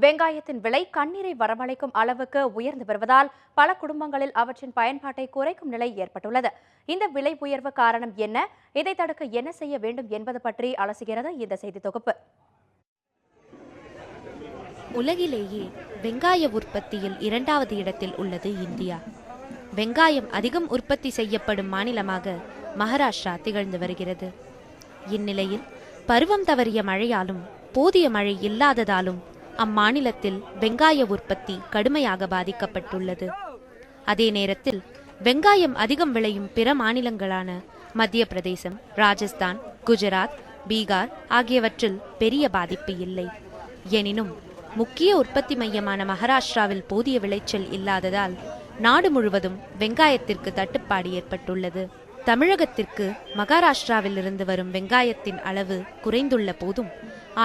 வெங்காயத்தின் விலை கண்ணீரை வரவழைக்கும் அளவுக்கு உயர்ந்து வருவதால் பல குடும்பங்களில் அவற்றின் பயன்பாட்டை குறைக்கும் நிலை ஏற்பட்டுள்ளது. இந்த விலை உயர்வு காரணம் என்ன, இதை தடுக்க என்ன செய்ய வேண்டும் என்பது பற்றி அலசுகிறது இந்த செய்தி தொகுப்பு. உலகிலேயே வெங்காய உற்பத்தியில் 2வது இடத்தில் உள்ளது இந்தியா. வெங்காயம் அதிகம் உற்பத்தி செய்யப்படும் மாநிலமாக மகாராஷ்டிரா திகழ்ந்து வருகிறது. இந்நிலையில் பருவம் தவறிய மழையாலும் போதிய மழை இல்லாததாலும் அம்மாநிலத்தில் வெங்காய உற்பத்தி கடுமையாக பாதிக்கப்பட்டுள்ளது. அதே நேரத்தில் வெங்காயம் அதிகம் விளையும் பிற மாநிலங்களான மத்திய பிரதேசம், ராஜஸ்தான், குஜராத், பீகார் ஆகியவற்றில் பெரிய பாதிப்பு இல்லை. எனினும் முக்கிய உற்பத்தி மையமான மகாராஷ்டிராவில் போதிய விளைச்சல் இல்லாததால் நாடு முழுவதும் வெங்காயத்திற்கு தட்டுப்பாடு ஏற்பட்டுள்ளது. தமிழகத்திற்கு மகாராஷ்டிராவில் இருந்து வரும் வெங்காயத்தின் அளவு குறைந்துள்ள போதும்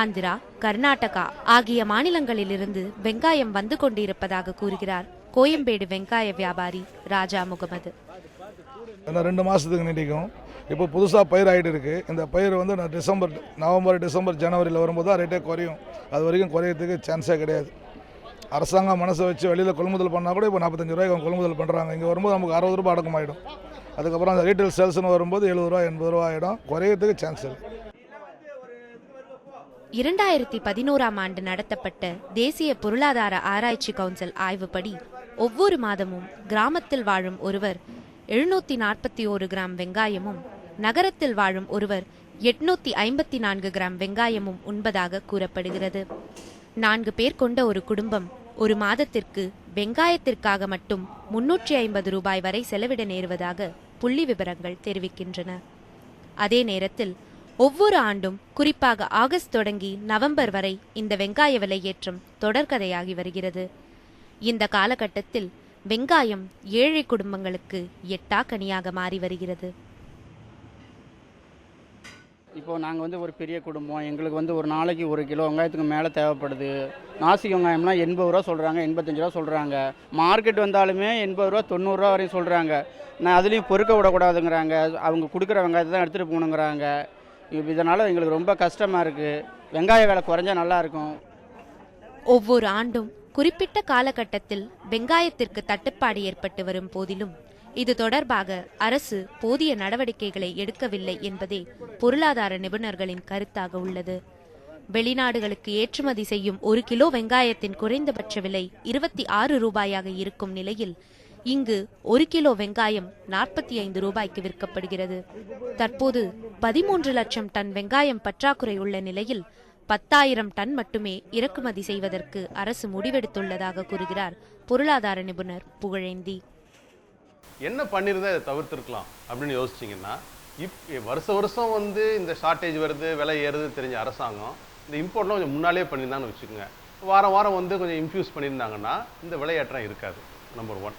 ஆந்திரா, கர்நாடகா ஆகிய மாநிலங்களிலிருந்து வெங்காயம் வந்து கொண்டிருப்பதாக கூறுகிறார் கோயம்பேடு வெங்காய வியாபாரி ராஜா முகமது. 2 மாதத்துக்கு நீடிக்கும். இப்போ புதுசாக பயிர் ஆகிட்டு இருக்கு. இந்த பயிர் வந்து நவம்பர், டிசம்பர், ஜனவரியில் வரும்போது தான் ரேட்டே குறையும். அது வரைக்கும் குறையறதுக்கு சான்ஸே கிடையாது. அரசாங்கம் மனசை வச்சு வெளியில் கொள்முதல் பண்ணால் கூட இப்போ 45 ரூபாய்க்கு அவங்க கொள்முதல் பண்ணுறாங்க. இங்கே வரும்போது நமக்கு 60 ரூபாய் அடக்கமாயிடும். அதுக்கப்புறம் அந்த ரீட்டைல் சேல்ஸ்னு வரும்போது 70 ரூபா 80 ரூபா ஆகிடும். குறையறதுக்கு சான்ஸ் இல்லை. 2011ஆம் ஆண்டு நடத்தப்பட்ட தேசிய பொருளாதார ஆராய்ச்சி கவுன்சில் ஆய்வுப்படி ஒவ்வொரு மாதமும் கிராமத்தில் வாழும் ஒருவர் 741 கிராம் வெங்காயமும் நகரத்தில் வாழும் ஒருவர் 854 கிராம் வெங்காயமும் உண்பதாக கூறப்படுகிறது. 4 பேர் கொண்ட ஒரு குடும்பம் ஒரு மாதத்திற்கு வெங்காயத்திற்காக மட்டும் 350 ரூபாய் வரை செலவிட நேருவதாக புள்ளி விவரங்கள் தெரிவிக்கின்றன. அதே நேரத்தில் ஒவ்வொரு ஆண்டும் குறிப்பாக ஆகஸ்ட் தொடங்கி நவம்பர் வரை இந்த வெங்காய விலையேற்றம் தொடர்கதையாகி வருகிறது. இந்த காலகட்டத்தில் வெங்காயம் ஏழை குடும்பங்களுக்கு எட்டாக்கனியாக மாறி வருகிறது. இப்போது நாங்கள் ஒரு பெரிய குடும்பம். எங்களுக்கு ஒரு நாளைக்கு 1 கிலோ வெங்காயத்துக்கு மேலே தேவைப்படுது. நாசி வெங்காயம்லாம் 80 ரூபா சொல்கிறாங்க, 85 ரூபா சொல்கிறாங்க. மார்க்கெட் வந்தாலுமே 80 ரூபா 90 ரூபா வரையும் சொல்கிறாங்க. நான் அதுலேயும் பொறுக்க விடக்கூடாதுங்கிறாங்க. அவங்க கொடுக்குற வெங்காயத்தை தான் எடுத்துகிட்டு போகணுங்கிறாங்க. இதனால் எங்களுக்கு ரொம்ப கஷ்டமாக இருக்குது. வெங்காய விலை குறைஞ்சா நல்லாயிருக்கும். ஒவ்வொரு ஆண்டும் குறிப்பிட்ட காலகட்டத்தில் வெங்காயத்திற்கு தட்டுப்பாடு ஏற்பட்டு வரும் போதிலும் இது தொடர்பாக அரசு போதிய நடவடிக்கைகளை எடுக்கவில்லை என்பதே பொருளாதார நிபுணர்களின் கருத்தாக உள்ளது. வெளிநாடுகளுக்கு ஏற்றுமதி செய்யும் 1 கிலோ வெங்காயத்தின் குறைந்தபட்ச விலை 26 ரூபாயாக இருக்கும் நிலையில் இங்கு 1 கிலோ வெங்காயம் 45 ரூபாய்க்கு விற்கப்படுகிறது. தற்போது 13 லட்சம் டன் வெங்காயம் பற்றாக்குறை உள்ள நிலையில் 10,000 டன் மட்டுமே இறக்குமதி செய்வதற்கு அரசு முடிவெடுத்துள்ளதாக கூறுகிறார் பொருளாதார நிபுணர் புகழேந்தி. என்ன பண்ணியிருந்தா இதை தவிர்த்திருக்கலாம் அப்படின்னு யோசிச்சிங்கன்னா, வருஷம் இந்த ஷார்ட்டேஜ் வருது, விலை ஏறுது தெரிஞ்ச அரசாங்கம் இந்த இம்போர்ட்லாம் கொஞ்சம் முன்னாலே பண்ணியிருந்தான்னு வச்சுக்கோங்க. வாரம் கொஞ்சம் இன்ஃபியூஸ் பண்ணியிருந்தாங்கன்னா இந்த விலையேற்றம் இருக்காது. நம்பர் 1.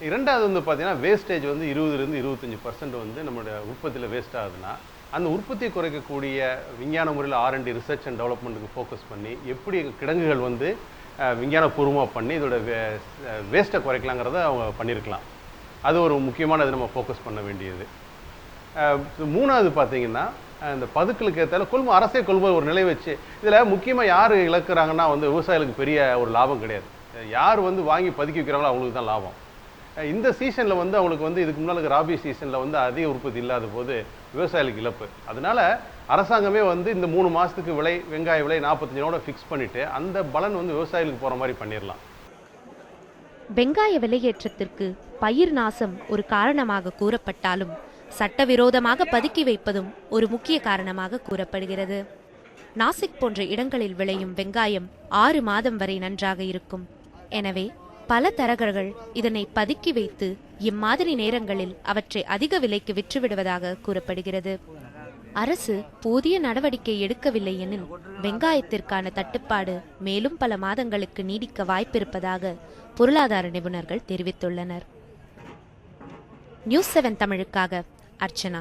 2வது பார்த்தீங்கன்னா வேஸ்டேஜ் 20-25% நம்மளுடைய உற்பத்தியில் வேஸ்ட் ஆகுதுன்னா அந்த உற்பத்தியை குறைக்கக்கூடிய விஞ்ஞான முறையில் R&D ரிசர்ச் அண்ட் டெவலப்மெண்ட்டுக்கு ஃபோக்கஸ் பண்ணி எப்படி கிடங்குகள் விஞ்ஞானபூர்வமாக பண்ணி இதோட வேஸ்ட்டை குறைக்கலாங்கிறத அவங்க பண்ணியிருக்கலாம். அது ஒரு முக்கியமான இது நம்ம ஃபோக்கஸ் பண்ண வேண்டியது. 3வது பார்த்தீங்கன்னா இந்த பதுக்களுக்கு ஏற்றாலும் அரசே கொள்முதல் ஒரு நிலை வச்சு இதில் முக்கியமாக யார் இழக்கிறாங்கன்னா விவசாயிகளுக்கு பெரிய ஒரு லாபம் கிடையாது. யார் வாங்கி பதுக்கி வைக்கிறாங்களோ அவங்களுக்கு தான் லாபம். இந்த சீசனில் அவங்களுக்கு இதுக்கு முன்னால் ராபி சீசனில் அதிக உற்பத்தி இல்லாத போது விவசாயிகளுக்கு இழப்பு. அதனால அரசாங்கமே இந்த 3 மாதத்துக்கு வெங்காய விலை 45 ஃபிக்ஸ் பண்ணிவிட்டு அந்த பலன் விவசாயிகளுக்கு போகிற மாதிரி பண்ணிடலாம். வெங்காய விலையேற்றத்திற்கு பயிர் நாசம் ஒரு காரணமாக கூறப்பட்டாலும் சட்டவிரோதமாக பதுக்கி வைப்பதும் ஒரு முக்கிய காரணமாக கூறப்படுகிறது. நாசிக் போன்ற இடங்களில் விளையும் வெங்காயம் 6 மாதம் வரை நன்றாக இருக்கும். எனவே பல தரகர்கள் இதனை பதுக்கி வைத்து இம்மாதிரி நேரங்களில் அவற்றை அதிக விலைக்கு விற்றுவிடுவதாக கூறப்படுகிறது. அரசு போதிய நடவடிக்கை எடுக்கவில்லை எனில் வெங்காயத்திற்கான தட்டுப்பாடு மேலும் பல மாதங்களுக்கு நீடிக்க வாய்ப்பிருப்பதாக பொருளாதார நிபுணர்கள் தெரிவித்துள்ளனர். நியூஸ் 7 தமிழுக்காக அர்ச்சனா.